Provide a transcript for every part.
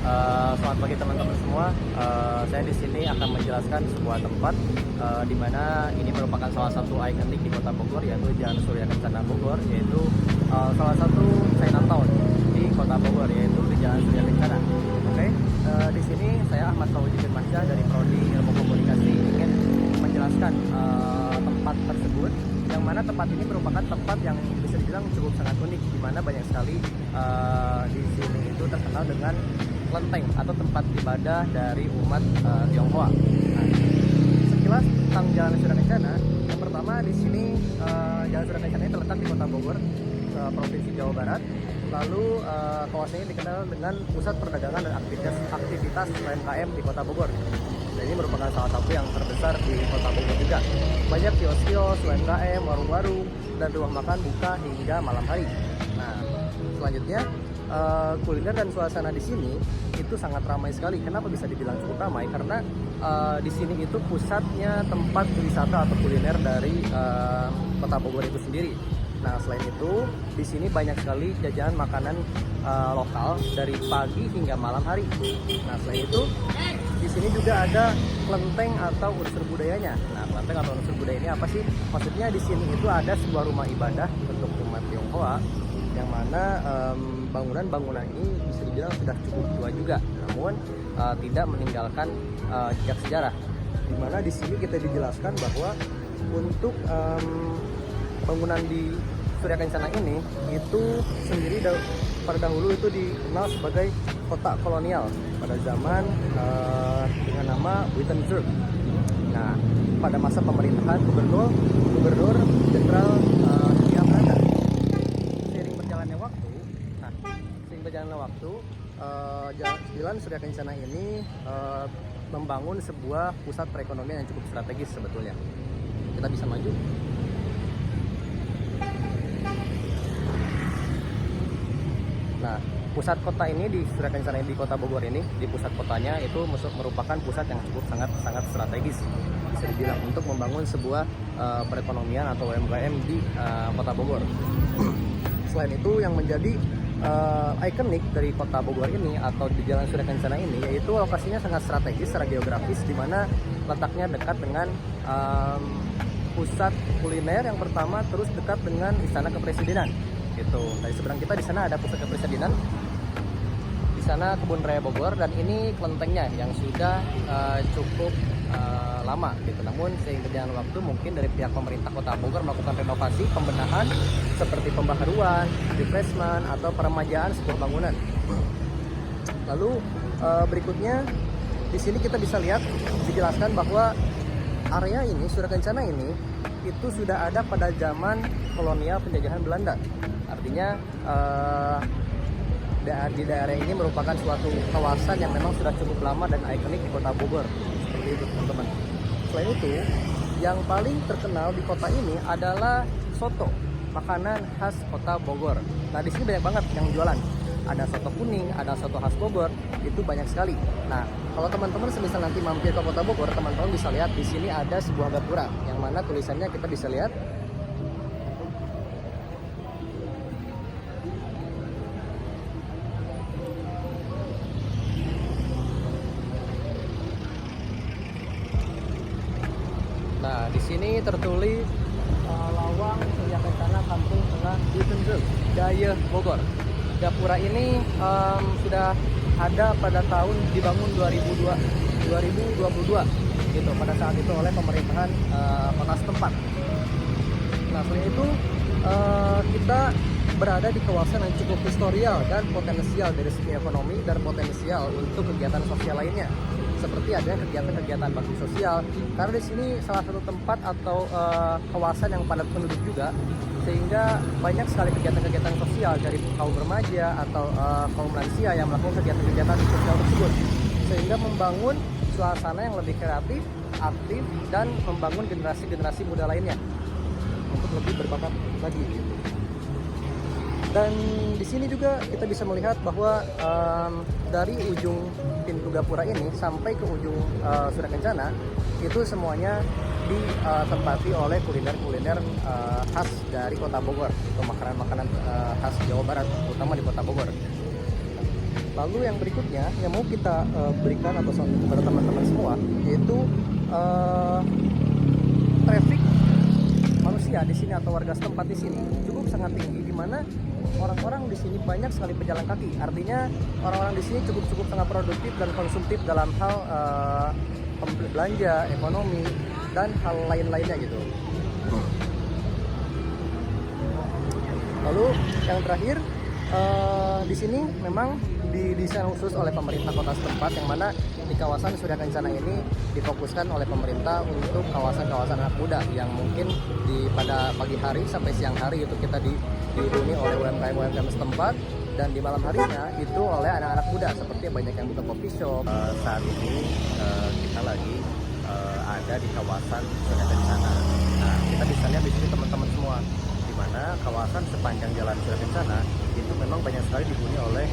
Selamat pagi teman-teman semua. Saya di sini akan menjelaskan sebuah tempat di mana ini merupakan salah satu ikonik di Kota Bogor, yaitu Jalan Surya Kencana Bogor, yaitu salah satu Chinatown di Kota Bogor, yaitu di Jalan Surya Kencana. Oke, di sini saya Ahmad Fauzi Firmansyah dari Prodi Ilmu Komunikasi ingin menjelaskan tempat tersebut, yang mana tempat ini merupakan tempat yang bisa dibilang cukup sangat unik, di mana banyak sekali di sini itu terkenal dengan kelenteng atau tempat ibadah dari umat Tionghoa. Nah, sekilas tentang Jalan Surya Kencana, yang pertama di sini Jalan Surya Kencana ini terletak di Kota Bogor, Provinsi Jawa Barat. Lalu kawasan ini dikenal dengan pusat perdagangan dan aktivitas UMKM di Kota Bogor. Dan ini merupakan salah satu yang terbesar di Kota Bogor juga. Banyak kios-kios, UMKM, warung-warung, dan rumah makan buka hingga malam hari. Nah, selanjutnya kuliner dan suasana di sini itu sangat ramai sekali. Kenapa bisa dibilang cukup ramai? Karena di sini itu pusatnya tempat wisata atau kuliner dari Kota Bogor itu sendiri. Nah, selain itu di sini banyak sekali jajanan makanan lokal dari pagi hingga malam hari. Nah, selain itu di sini juga ada kelenteng atau unsur budayanya. Nah, kelenteng atau unsur budaya ini apa sih? Maksudnya di sini itu ada sebuah rumah ibadah untuk umat Tionghoa, yang mana bangunan-bangunan ini bisa dibilang sudah cukup tua juga, namun tidak meninggalkan jejak sejarah. Dimana di sini kita dijelaskan bahwa untuk bangunan di Surya Kencana ini itu sendiri pada dahulu itu dikenal sebagai kota kolonial pada zaman dengan nama Wittenberg. Nah, pada masa pemerintahan Gubernur Jenderal Hindia Belanda. Seiring berjalannya waktu, Jalan Surya Kencana ini membangun sebuah pusat perekonomian yang cukup strategis sebetulnya. Kita bisa maju. Nah, pusat kota ini di Surya Kencana di Kota Bogor ini, di pusat kotanya itu merupakan pusat yang cukup sangat strategis, bisa dibilang, untuk membangun sebuah perekonomian atau UMKM di Kota Bogor. Selain itu, yang menjadi ikonik dari Kota Bogor ini atau di Jalan Surya Kencana ini, yaitu lokasinya sangat strategis secara geografis, di mana letaknya dekat dengan pusat kuliner yang pertama, terus dekat dengan Istana Kepresidenan. Gitu. Dari seberang kita di sana ada pusat kepresidenan, di sana Kebun Raya Bogor, dan ini kelentengnya yang sudah cukup lama gitu. Namun seiring berjalan waktu, mungkin dari pihak pemerintah Kota Bogor melakukan renovasi, pembenahan seperti pembaharuan, refreshment, atau peremajaan sebuah bangunan. Lalu berikutnya di sini kita bisa lihat dijelaskan bahwa area ini, Surya Kencana ini, itu sudah ada pada zaman kolonial penjajahan Belanda. Artinya di daerah ini merupakan suatu kawasan yang memang sudah cukup lama dan ikonik di Kota Bogor. Seperti itu, teman-teman. Selain itu, yang paling terkenal di kota ini adalah soto, makanan khas Kota Bogor. Nah, di sini banyak banget yang jualan. Ada soto kuning, ada soto khas Bogor, itu banyak sekali. Nah, kalau teman-teman semisal nanti mampir ke Kota Bogor, teman-teman bisa lihat di sini ada sebuah gapura, yang mana tulisannya kita bisa lihat. Nah, di sini tertulis Lawang Surya Kencana Kampung Tengah Wittenberg, Daya Bogor. Gapura ini sudah ada pada tahun dibangun 2022 gitu, pada saat itu oleh pemerintahan kota setempat. Nah, selain itu kita berada di kawasan yang cukup historial dan potensial dari segi ekonomi dan potensial untuk kegiatan sosial lainnya, seperti adanya kegiatan-kegiatan bakti sosial, karena di sini salah satu tempat atau kawasan yang padat penduduk juga, sehingga banyak sekali kegiatan-kegiatan sosial dari kaum remaja atau kaum lansia yang melakukan kegiatan-kegiatan sosial tersebut, sehingga membangun suasana yang lebih kreatif, aktif, dan membangun generasi-generasi muda lainnya untuk lebih berbakat lagi. Dan di sini juga kita bisa melihat bahwa dari ujung pintu gapura ini sampai ke ujung Surya Kencana itu semuanya ditempati oleh kuliner-kuliner khas dari Kota Bogor, atau makanan-makanan khas Jawa Barat, terutama di Kota Bogor. Lalu yang berikutnya yang mau kita berikan atau sampaikan kepada teman-teman semua, yaitu traffic manusia di sini atau warga setempat di sini cukup sangat tinggi, di mana orang-orang di sini banyak sekali pejalan kaki. Artinya orang-orang di sini cukup sangat produktif dan konsumtif dalam hal belanja, ekonomi, dan hal lain-lainnya gitu. Lalu yang terakhir, di sini memang didesain khusus oleh pemerintah kota setempat, yang mana di kawasan Surya Kencana ini difokuskan oleh pemerintah untuk kawasan-kawasan anak muda yang mungkin pada pagi hari sampai siang hari itu kita dihuni oleh UMKM setempat, dan di malam harinya itu oleh anak-anak muda seperti banyak yang buka coffee shop. Saat ini kita lagi ada di kawasan Surya Kencana. Nah, kita bisa lihat di sini teman-teman semua, di mana kawasan sepanjang jalan Surya Kencana itu memang banyak sekali dihuni oleh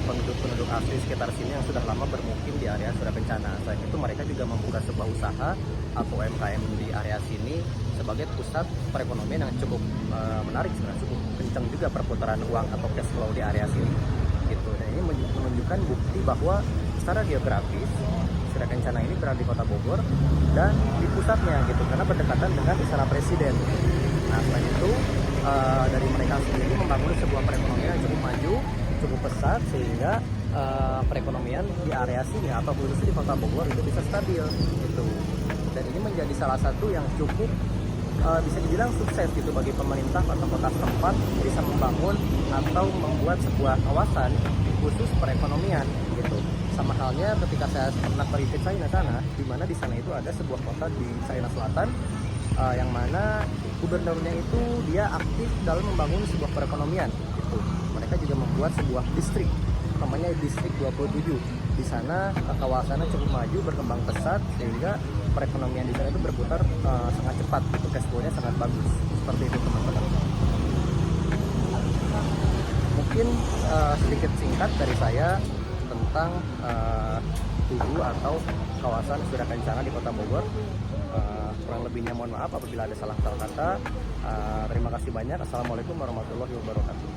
penduduk-penduduk asli sekitar sini yang sudah lama bermukim di area Surya Kencana. Selain itu mereka juga membuka sebuah usaha atau UMKM di area sini sebagai pusat perekonomian yang cukup menarik sebenarnya, cukup kencang juga perputaran uang atau cash flow di area sini gitu. Dan ini menunjukkan bukti bahwa secara geografis Surya Kencana ini berada di kota Bogor dan di pusatnya gitu, karena berdekatan dengan istana presiden. Nah, selain itu dari mereka sendiri membangun sebuah perekonomian yang cukup maju, cukup pesat, sehingga perekonomian di area sini atau khususnya di kota Bogor itu bisa stabil gitu. Dan ini menjadi salah satu yang cukup bisa dibilang sukses gitu bagi pemerintah atau kota setempat bisa membangun atau membuat sebuah kawasan khusus perekonomian gitu. Sama halnya ketika saya pernah pergi ke China sana, di mana di sana itu ada sebuah kota di China Selatan yang mana gubernurnya itu dia aktif dalam membangun sebuah perekonomian gitu. Mereka juga membuat sebuah distrik namanya distrik 27. Di sana kawasannya cukup maju, berkembang pesat, sehingga perekonomian di sana itu berputar sangat cepat gitu, cash flow-nya sangat bagus. Seperti itu teman-teman. Mungkin sedikit singkat dari saya tentang tugu atau kawasan Surya Kencana di Kota Bogor. Kurang lebihnya mohon maaf apabila ada salah kata. Terima kasih banyak. Assalamualaikum warahmatullahi wabarakatuh.